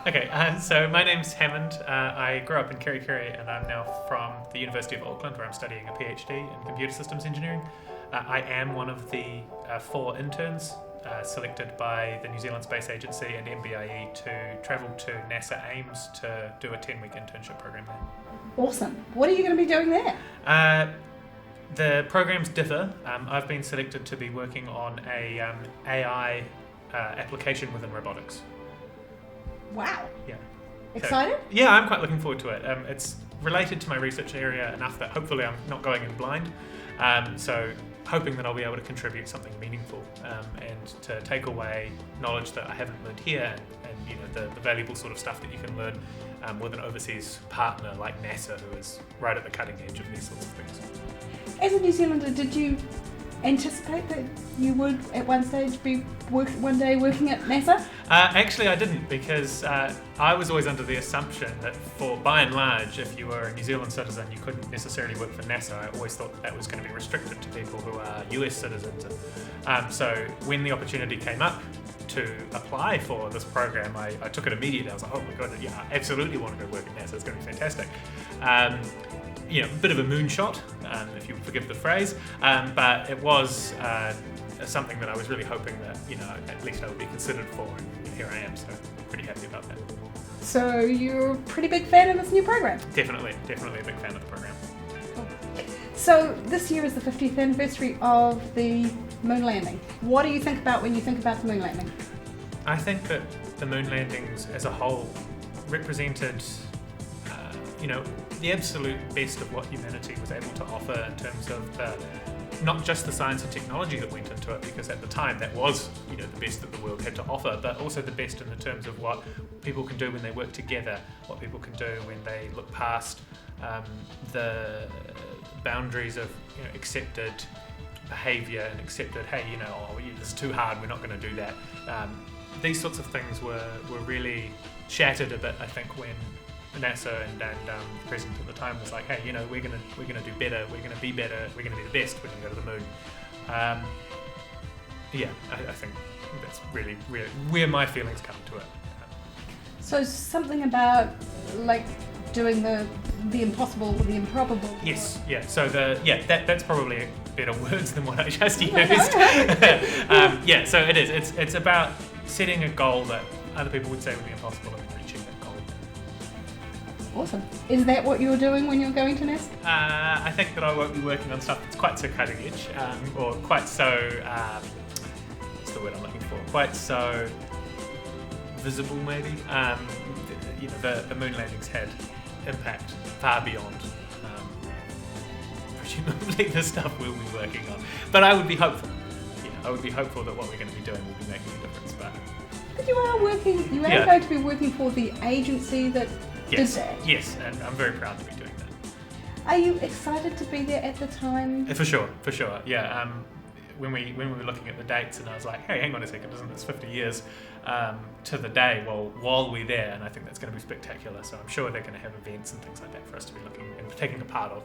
Okay, so my name's Hammond. I grew up in Kerikeri and I'm now from the University of Auckland where I'm studying a PhD in computer systems engineering. I am one of the 4 interns selected by the New Zealand Space Agency and NBIE to travel to NASA Ames to do a 10-week internship program there. Awesome. What are you going to be doing there? The programs differ. I've been selected to be working on a AI application within robotics. Wow. Yeah. Excited? So, yeah, I'm quite looking forward to it. It's related to my research area enough that hopefully I'm not going in blind. So hoping that I'll be able to contribute something meaningful and to take away knowledge that I haven't learned here and you know the valuable sort of stuff that you can learn with an overseas partner like NASA, who is right at the cutting edge of these sorts of things. As a New Zealander, did you anticipate that you would at one stage be one day working at NASA? Actually, I didn't, because I was always under the assumption that by and large, if you were a New Zealand citizen, you couldn't necessarily work for NASA. I always thought that was going to be restricted to people who are US citizens. So when the opportunity came up to apply for this program, I took it immediately. I was like, oh my god, yeah, I absolutely want to go work at NASA. It's going to be fantastic. You know, a bit of a moonshot, if you forgive the phrase, but it was something that I was really hoping that, you know, at least I would be considered for, and here I am, so I'm pretty happy about that. So you're a pretty big fan of this new program? Definitely a big fan of the program. Cool. So this year is the 50th anniversary of the moon landing. What do you think about when you think about the moon landing? I think that the moon landings as a whole represented you know, the absolute best of what humanity was able to offer in terms of not just the science and technology that went into it, because at the time that was, you know, the best that the world had to offer, but also the best in the terms of what people can do when they work together, what people can do when they look past the boundaries of, you know, accepted behaviour and accepted, hey, you know, oh, this is too hard, we're not going to do that. These sorts of things were really shattered a bit, I think, when NASA and the president at the time was like, hey, you know, we're gonna do better, we're gonna be better, we're gonna be the best, we're gonna go to the moon. Yeah, I think that's really where my feelings come to it. So something about like doing the impossible with the improbable. Yes, yeah. So that's probably better words than what I just used. Yeah, so it is. It's about setting a goal that other people would say would be impossible and reaching that goal. Awesome. Is that what you're doing when you're going to NASA? I think that I won't be working on stuff that's quite so cutting edge, or quite so, what's the word I'm looking for? Quite so visible, maybe. You know, the moon landings had impact far beyond presumably the stuff we'll be working on. But I would be hopeful. You know, I would be hopeful that what we're going to be doing will be making a difference. But you are going to be working for the agency that did that. Yes, and I'm very proud to be doing that. Are you excited to be there at the time? For sure. Yeah. When we were looking at the dates, and I was like, hey, hang on a second, isn't this 50 years to the day? Well, while we're there, and I think that's going to be spectacular. So I'm sure they're going to have events and things like that for us to be looking and taking part of.